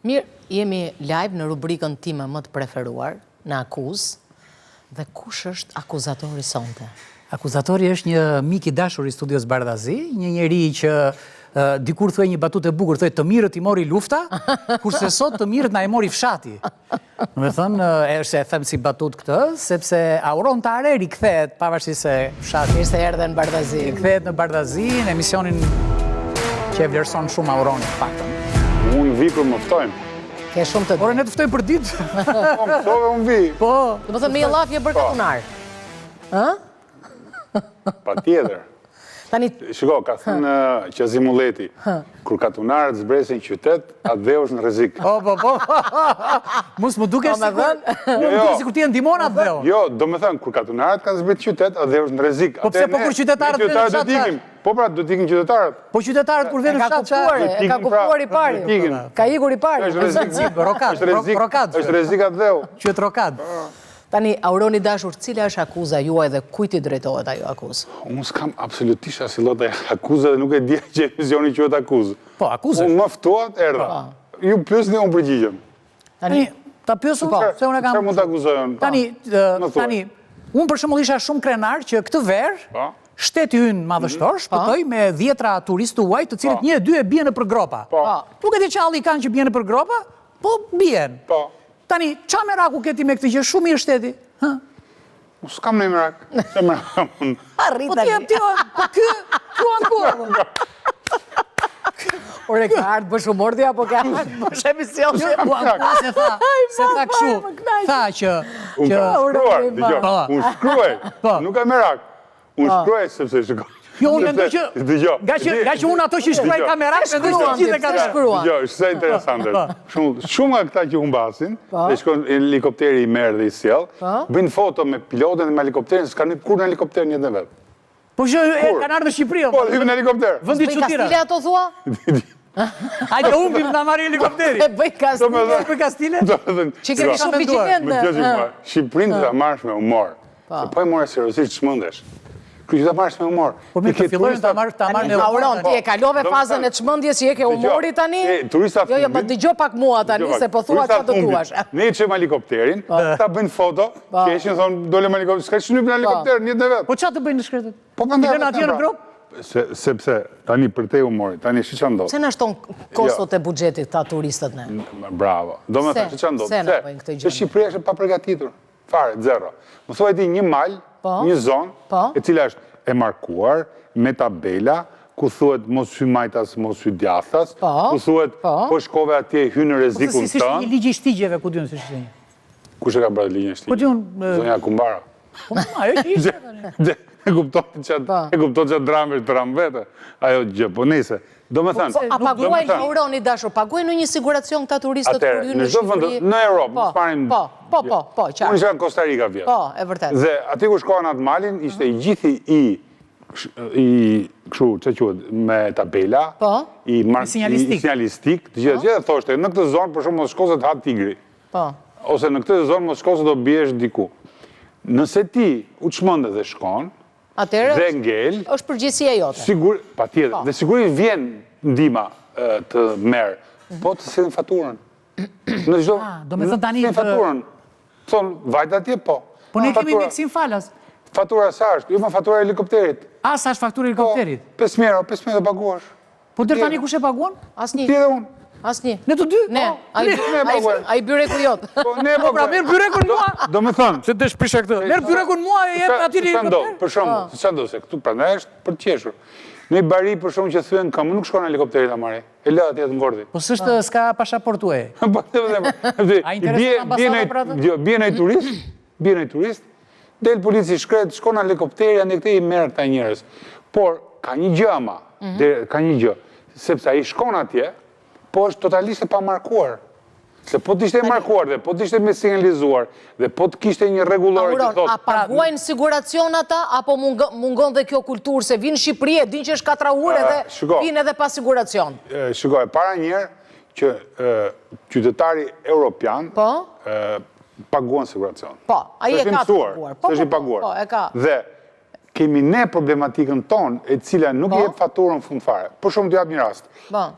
Mirë, jemi live në rubrikën time më të preferuar, në akuzë, dhe kush është akuzatori sonte? Akuzatori është një mik i dashur i studios Bardhazi, një njeri që dikur thuaj një batutë e bukur, thuaj të mirët i mori lufta, kurse sot të mirët na e mori fshati. Me thënë, është e them si batutë këtë, sepse Auron Tare rikthehet pavarësisht se fshati Mirë se erdhe në Bardhazi. rikthehet në Bardhazi, në emisionin që e vlerëson shumë Auronin paktën. Unë vi kur më ftojmë. Ke shumë të Ore, ne të ftojmë për ditë. Po, më ftove, unë vi. Po, Do të thënë me jellafje për katunar. Ë? Pa tjetër. Tani Shiko, ka thënë Qazimuleti, kur katunarët zbresin qytet, atë dhe është në rrezik. po. Mos më dukesh Po, me sikur ti e ndihmon atë dheu. Jo, do me thënë, kur katunarët kanë zbrit qytet, atë dhe është në rrezik. Po pse, po kur qytetarët vjen në fshat, ikim. Po pra, do t'ikim qytetarët. Po qytetarët kur vjen në fshat, e ka kuptuar i pari. ikin. Ka ikur i pari. Është rrezik. Rokad. Është rrezik atë dheu. Qytet Rokad. Tani, Auroni dashur, cila është akuza juaj dhe kujt i drejtohet ajo akuzë? Unë s'kam absolutisht asilota akuzë dhe nuk e di që emisioni quhet akuzë. Po, akuzë. Unë më ftuat, erdha. Ju pyesni, unë përgjigjem. Tani, ta pyesu, se unë e kam... Çfarë mund të akuzojnë? Tani, unë për shembull isha shumë krenar që këtë verë, shteti ynë madhështor shpëtoi me 10 turistë huaj, të cilët 1-2 e bien nëpër gropa. Nuk e di çalli kanë që bien nëpër gropa, po bien. Tani, qa meraku keti me këtë që shumë mirë shteti? Unë s'kam në merak. Se merak unë. Po ti e kjo ankur. Ore, ka ardhë bësh humordi apo ka ardhë bësh emision? Se tha këshu, tha që... Unë kam shkruaj, nuk ka merak. Unë shkruaj sepse shkruaj. Jo, unë mendoj që... Nga që unë ato që shkruaj kamerak, mendoj që gjithë e ka shkruan. Dgjoj, është sa interesante. Shumë nga këta që humbasin, dhe shkojnë në helikopteri i merr dhe i sjell, bëjnë foto me pilotën dhe me helikopterin, s'ka një kur në helikopter një dhe vetë. Po që kanë ardhur në Shqipëri. Po, hypin në helikopter. Vendi çutira. Kastile ato thua? Hajde humbim na marrë helikopteri. E bëj Kastile. Për Kastile? Që kemi shumë vigjilent. Shqipërinë ta marrësh me humor. Se po e morë seriozisht çmendesh. Kjo që ta marrësh me humor. Po mirë, të fillojnë ta marrë me humor. Auron, ti e kalove fazën e çmendjes që je ke humorit tani? Jo, më dëgjoj pak mua tani se po thua çfarë do thuash. Ne i çojmë helikopterin, ta bëjnë foto, që ishin thonë dole me helikopter, s'ka shnyp në helikopter, një dhe vetë. Po çfarë të bëjnë në shkretët? Po prandaj lënë atje në grop? Sepse tani për te humorit, tani shi ç'a ndodh. Pse na shton kostot e buxhetit ta turistët ne? Bravo. Do më thënë ç'a ndodh. Se na bëjnë këtë gjë. Se Shqipëria është pa përgatitur. Fare, zero. Më thuaj ti një mal, një zonë, e cila është e markuar me tabela, ku thuhet mos hy majtas, mos hy djathtas, ku thuhet po shkove atje hyn në rrezikun tënd. Po si një ligj i shtigjeve, ku diun se është një. Kush e ka bërë ligjin e shtigjeve? Po diun, zonja Kumbara. Po ajo që ishte tani. E kupton çat dramë për am vete. Ajo gjë, po nëse. Do më thënë. A paguajnë Auroni dashur, paguajnë në një siguracion këta turistët kur hyn në Shqipëri? Në Europë, në Spaninë. Po, qartë. Unë isha në Costa Rica vjet. Po, e vërtet. Dhe aty ku shkoan atë malin, ishte i gjithi i kështu, ç'a quhet, me tabela, i sinjalistik, të gjitha thoshte, në këtë zonë për shkak mos shko se të ha tigri. Po. Ose në këtë zonë mos shko se do biesh diku. Nëse ti u çmendet dhe shkon, dhe ngel, është përgjegjësia jote. Sigur, patjetër. Dhe sigurisht vjen ndihma të merr, po të sillin faturën. Në çdo. Do të thënë tani faturën. Thon, vajt atje po. Po ne kemi miksin falas. Fatura sa është? Jo, fatura e helikopterit. Sa është fatura e helikopterit? 5.000 €, 5.000 do paguash. Po deri tani kush e paguon? Asnjë. Ti dhe unë. Asnjë. Ne të dy? Ne. Ai byreku jot. Po ne po. Pra merr byrekun mua. Do të thënë, se të shpisha këtë. Merr byrekun mua e jep atij në helikopter. Për shembull, ç'a do se këtu prandaj është për të qeshur. Në bari për shembull që thyen këmbë nuk shkon në helikopterin ta marrë. E lë atje të ngordhi. Po s'është s'ka pasaportë tuaj. Po bie në turist, del polici shkret, shkon në helikopter, ande këtej i merr këta njerëz. Por ka një gjë ama, ka një gjë, sepse ai shkon atje, po është totalisht e pamarkuar. Se po t'ishte markuar dhe po t'ishte me sinjalizuar dhe po t'kishte një rregullore që thotë. A paguajnë siguracion ata apo mungon dhe kjo kulturë se vinë në Shqipëri e din që është 4 ure dhe vinë edhe pa siguracion? Shikoj, para njerë që qytetari europian paguan siguracion. Po, ai e ka të paguar. Se është i paguar. Dhe kemi ne problematikën tonë, e cila nuk jep faturën fund fare. Për shumë të jap një rast.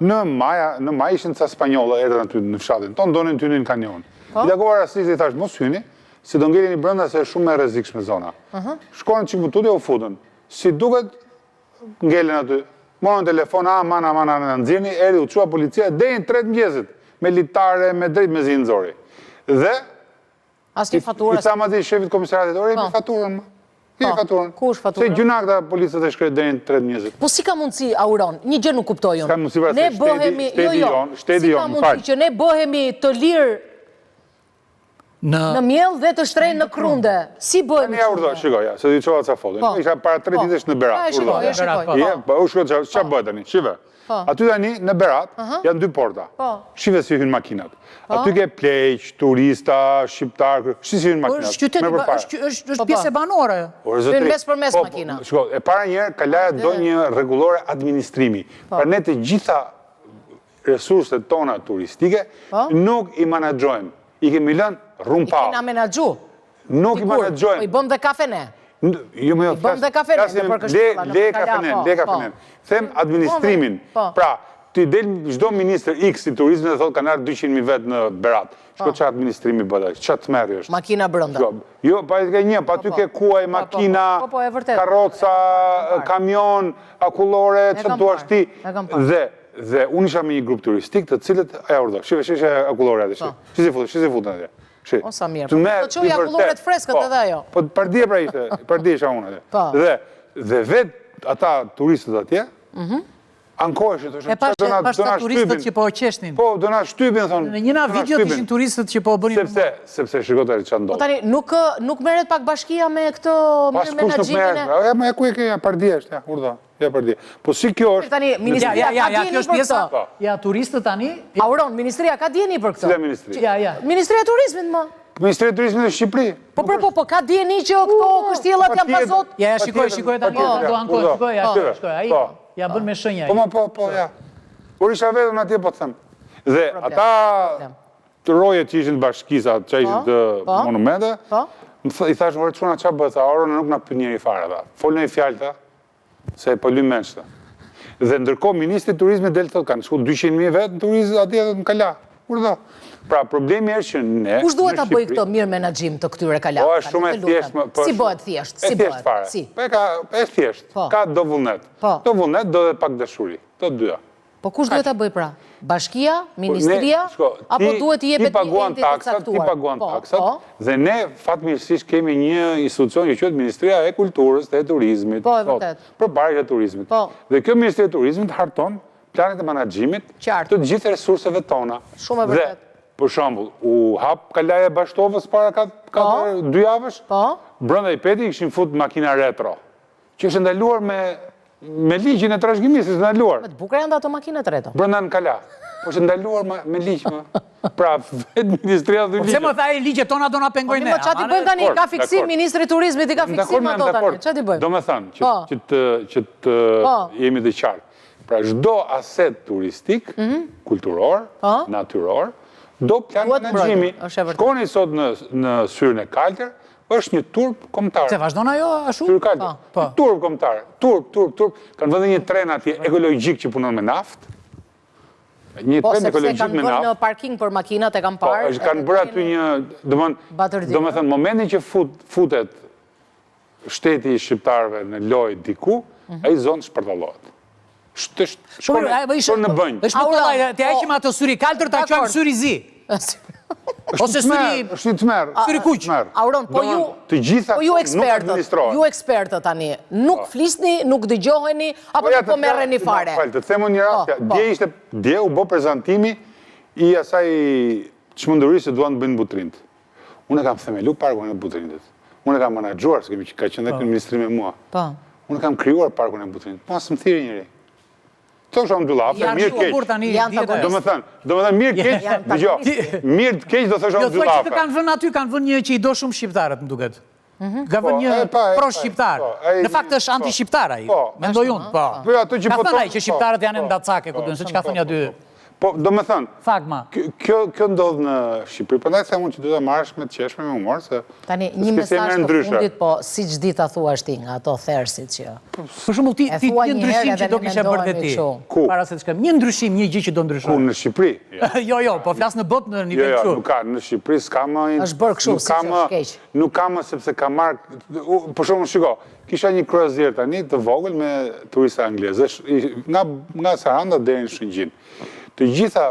Në maj ishin ca spanjolla erdhën aty në fshatin tonë, donin ty në kanion. I takuar rastisht i thash, mos hyni, si do ngeleni brenda se është shumë e rrezikshme zona. Shkonin çik më tutje u futën. Si duket ngelen aty. Morën telefon, aman, nxirni, erdhi u çua policia deri në 3 mëngjesit, me litare, me drejt me zinxori. Dhe asnjë faturë. I tha madje shefit komisariatit, "Ore, me faturën." Faturën. Ku është fatura? Se gjuna këta policët e shkret deri në 3 mëngjesit. Po si ka mundësi, Auron, një gjë nuk kuptoj unë. Ka mundësi pra se shteti jon, më falë. Që ne bëhemi të lirë në mjell dhe të shtrejnë në krunde. Si bëhemi? Ja urdhë, shikoj, se di çova ca foto. Isha para 3 ditësh në Berat. Shikoj. Po u shkoj ç'a bëhet tani? Shive. Aty tani në Berat janë 2 porta. Shive si hyn makinat. Aty ke pleq, turista, shqiptar, si hyn makinat. Është pjesë e banore. Hyn mes për mes makina. Shikoj, e para një herë kalaja do një rregullore administrimi. Pra ne të gjitha resurset tona turistike nuk i menaxhojmë. I kemi lënë rumpau. I kena menaxhu. Nuk i menaxhojmë. Po i bëm dhe kafene. Jo më bëm dhe kafene për kështu. Le kafenen. Them administrimin. Pra, ti del çdo ministër X i turizmit dhe thotë kanë ardhur 200.000 vet në Berat. Shko çfarë administrimi bëhet? Çfarë tmerri është? Makina brenda. Jo, pa ke një, pa ty ke kuaj, makina, karroca, kamion, akullore, çfarë thua ti? Dhe unë isha me një grup turistik të cilët e urdhë. Shive akullore atë. Si futën atje. O sa mirë. Po çoj akulloret freskët edhe ajo. Po pardje pra ishte, pardje isha unë atje. Dhe vetë ata turistët atje, ankoheshin, e pashta turistët që po qeshnin. Po, do na shtypin, thonë. Në njëna videot ishin turistët që po bënin... Sepse shikotari që ndodhë. Po tani, nuk meret pak bashkia me këtë mirë menagjimin e... Ja, ma e ku e ke, ja, pardje është, ja, urdo. Ja, pardje. Po si kjo është... Tani, ministria ka djeni për këtë. Ja, turistët tani... Auron, ministria ka djeni për këtë. Cile ministri? Ministria turizmit, më. Ministria turizmit në Shqipëri. Po, ka djeni që këto kështjellat janë pasot? Ja, shikoj tani, shikoj, ja bën me shenja. Po, ja. Por isha vetëm atje, po të them. Dhe ata të rojet që ishin të bashkisa, që ishin të monumente, i thashë, vërë quna qa bëtë, Auron nuk nga për njëri fare, ta. Folën e fjallë, ta, se po lym mençta. Dhe ndërkohë, Ministri Turizmit del thotë, kanë shku 200.000 vetë në turizm atje në Kala. Urdo. Pra, problemi është që ne... Kush duhet ta bëj këtë mirë menaxhim të këtyre kalave? Po, është shumë e thjeshtë. Si bëhet thjesht? E thjesht fare. Po, e thjesht. Ka do vullnet. Do vullnet, do dhe pak dashuri. Do dyja. Po, kush duhet ta bëj pra? Bashkia? Ministria? Apo duhet i jepet një enti të caktuar? Ti paguan taksat, dhe ne fatmirësisht kemi një institucion që quhet Ministria e Kulturës dhe Turizmit. Po, e vërtet. Përparje e turizmit. Dhe kjo Ministria e Turizmit harton planet e menaxhimit të të gjithë resurseve tona. Shumë e vërtet. Për shembull, u hap kalaja e Bashtovës para 2 javësh, brenda i peti kishin fut makina retro, që është ndaluar me ligjin e trashëgimisë, është ndaluar. Me të bukura janë ato makinat retro. Brenda në kala, po është ndaluar me ligj, pra vetë Ministria dhe ligj. Pse më tha ai ligjet tona do na pengojnë ne? Çfarë ti bëjmë tani? Ka fiksim Ministri i Turizmit, i ka fiksim ato tani. Çfarë ti bëjmë? Domethënë, që të jemi të qartë. Pra çdo aset turistik, kulturor, natyror, do plan menaxhimi. Shkoni sot në Syrën e Kaltër, është një turp kombëtar. Se vazhdon ajo ashtu? Syrë Kaltër. Turp kombëtar. Turp. Kanë vënë një tren atje ekologjik që punon me naftë. Një tren ekologjik me naftë. Po, sepse kanë vënë në parking për makinat e kanë parë. Po, kanë bërë aty një, domethënë, momentin që futet shteti i shqiptarëve në lojë diku, ai zonë shpërtallohet. Shkon në bënjë. Është më kollaj, të heqim ato syri kaltër, ta quajmë syri zi. Ose syri... është një tmerr. Syri kuq. Auron, po ju ekspertët tani, nuk flisni, nuk dëgjoheni, apo nuk po merreni fare? Të themu një rast, dje u bë prezantimi i asaj çmendurisë që duan të bëjnë butrind. Unë kam themelu parkun e butrindit. Unë kam menaxhuar, se ka qenë në ministri me mua. Unë kam krijuar parkun e butrindit. Po as më thirrë njëri. Të është ambullafë, mirë keq. Do më thënë, mirë keq, dëgjo, mirë keq do thështë ambullafë. Jo, të kanë vënë aty, kanë vënë një që i do shumë shqiptarët, më duket. Ka vënë një pro-shqiptar. Në fakt është anti-shqiptar ai, mendoj unë, po. Ka thënë ai që shqiptarët janë ndacake, ku duhen, se që ka thënë aty. Po, do me thënë, Fagma. kjo ndodhë në Shqipëri, përndaj se mund që du të marrësh me të qeshme me humor, se... Tani, një mesazh të fundit, po, si që dita thua shti nga ato thersit që... Për shumë ti një ndryshim që do kishe bërë dhe ti. Ku? Para se të shkem. Një ndryshim, një gjë që do ndryshoj. Ku, në Shqipëri? Jo, po flasë në botë në nivel kështu. Jo, nuk ka, në Shqipëri s'ka më... është bërë kështu, si që është keq. Nuk ka më sepse ka marrë... Për shumë, shiko, kisha një kryezirë tani të vogël me turista anglezë, nga Saranda deri në Shëngjin. Të gjitha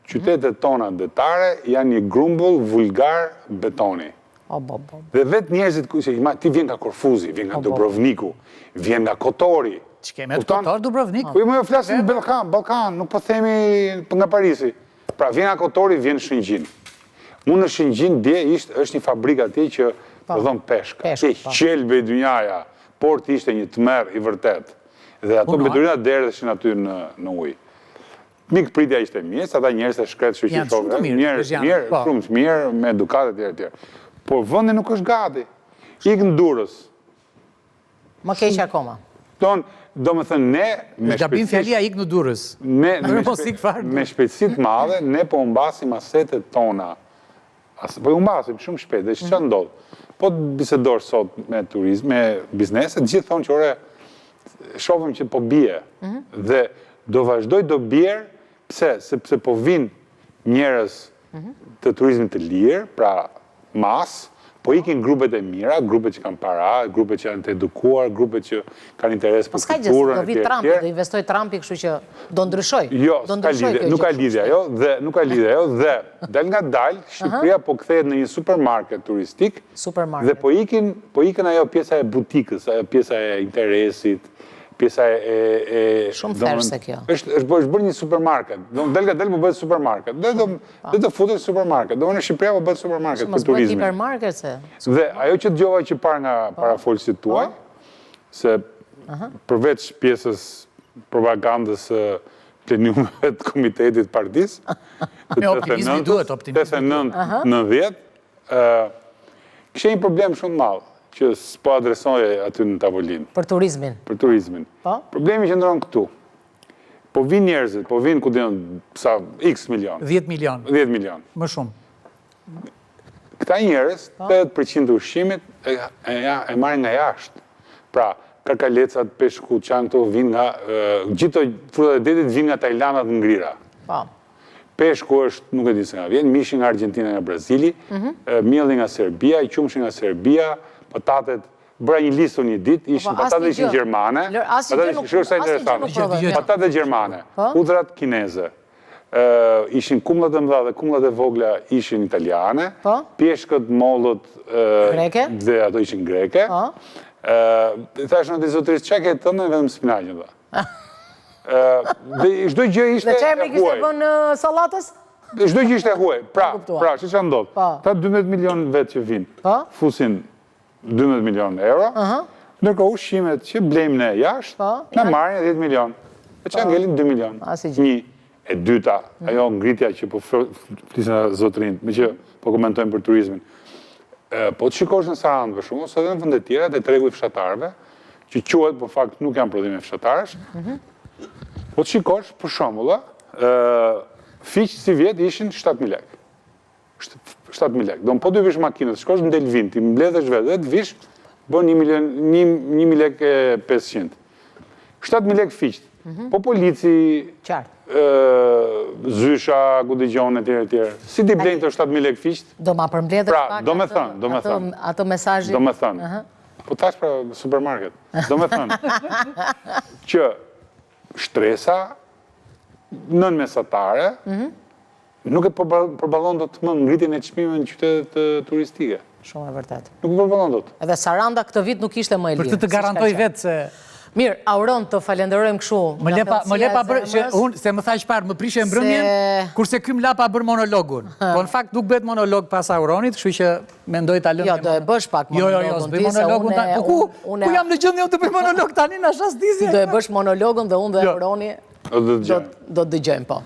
qytetet tona detare janë një grumbull vulgar betoni. Dhe vetë njerëzit, ti vjen nga Korfuzi, vjen nga Dubrovniku, vjen nga Kotori. Që keme të Kotor, Dubrovnik? Po më flasim Ballkan, nuk po themi nga Parisi. Pra, vjen nga Kotori, vjen Shëngjin. Unë në Shëngjin dje është një fabrikë atje që do thonë peshka. Qelbe i dynjaja, por të ishte një tmerr i vërtet. Dhe ato bedurinat derdheshin aty në ujë. Mikë pritja ishte mjesë, ata njerëz e shkretë që janë shumë të mirë, shumë të mirë, me edukatet e tjerë. Por vëndi nuk është gati. Ikë në Durrës. Më keq akoma. Do me thënë, ne... Në gabim fjalia ikë në Durrës. Me shpejtësit madhe, ne po umbasim asetet tona. Po umbasim shumë shpejt, dhe që ndodhë? Po të bisedor sot me turizm, me bizneset, gjithë thonë që ore, shofim që po bie. Dhe do vazhdoj do bjerë, pse? Sepse po vinë njerëz të turizmit të lirë, pra mas, po ikin grupet e mira, grupet që kanë para, grupet që janë të edukuar, grupet që kanë interes për kulturën. Po s'ka gjë, do vi Trumpi, do investoj Trumpi, kështu që do ndryshoj. Jo, nuk ka lidhja jo, dhe dal nga dal, Shqipëria po kthehet në një supermarket turistik, dhe po ikin ajo pjesa e butikës, ajo pjesa e interesit, pjesa e... Shumë therse kjo. është bërë një supermarket. Del nga del po bëhet supermarket. Dhe të futet supermarket. Do në Shqipëria po bëhet supermarket për turizmin. Mos bëhet hipermarket se... Dhe ajo që dëgjova që parë nga parafolësit tuaj, se përveç pjesës propagandës pleniumet të komitetit partisë, me optimizmi duhet, optimizmi duhet. 89-90, kështë një problem shumë malë, që s'po adresoje aty në tavolinë. Për turizmin. Për turizmin. Problemi që ndronë këtu. Po vinë njerëzit, po vinë ku dinë sa x milion. 10 milion. 10 milion. Më shumë. Këta njerëz, 8% të ushqimit e marrin nga jashtë. Pra, karkalecat, peshku, qanë këto vinë nga... Gjithë të frutat e detit vinë nga Tajlandat në ngrira. Peshku është, nuk e di se nga vjen, mishi nga Argentina, nga Brazili, mielli nga Serbia, i qumshi nga Serbia, patatet, bëra një listë një dit, ishin patatet ishin gjermane, patatet gjermane, hudrat kineze, ishin kumllat e mëdha dhe kumllat e vogla ishin italiane, pjeshkët, mollët dhe ato ishin greke. Thash në të zotrist, që ke të në vetëm spinaqin dhe? Dhe çdo gjë ishte e huaj. Dhe çemri kishte bën sallatës? Çdo gjë ishte e huaj. Pra, që ndodh? Ta 12 milion vetë që vinë, fusin 12 milion euro, ndërkohë ushqimet që blejmë ne jashtë, na marrin 10 milion. E që ngelin 2 milion. Një, e dyta, ajo ngritja që po flisin nga zotrin, me që po komentojmë për turizmin. Po të shikosh në Sarandë, për shumë, ose edhe në vëndet tjera, dhe tregu i fshatarëve, që quhet, po fakt nuk janë prodhime fshatarësh, po të shikosh, për shumë, fiqë si vjetë ishin 7.000 lek. 7.000 lek. Do në po 2 vish makinët, shkosh në Delvin, ti mbledhesh vetë, dhe të vish, bën 1.000 lek 500. 7.000 lek fiqët. Po polici, zysha, gudigjon e tjere. Si ti blejnë të 7.000 lek fiqët? Do ma përmbledhë pra, do me thënë. Ato mesazhi. Do me thënë. Po tash pra supermarket. Do me thënë. Që shtresa, nën mesatare, nuk e përballon do të më ngritjen e çmimeve në qytetet turistike. Shumë e vërtet. Nuk e përballon dot. Edhe Saranda këtë vit nuk ishte më e lirë. Për të garantoj vetë se... Mirë, Auron, të falenderojmë kështu. Më lepa bërë, se më thash parë, më prishe mbrëmjen, kurse ky më lapa bërë monologun. Po në fakt nuk bëhet monolog pas Auronit, kështu që mendoj ta lëmë. Jo, do e bësh pak monologun. Jo, s'bëj monologun tani. Po ku jam në gjendje të bëj monolog tani, na shas dizje. Do e bësh monologun dhe unë dhe Auroni do të dëgjojmë, po.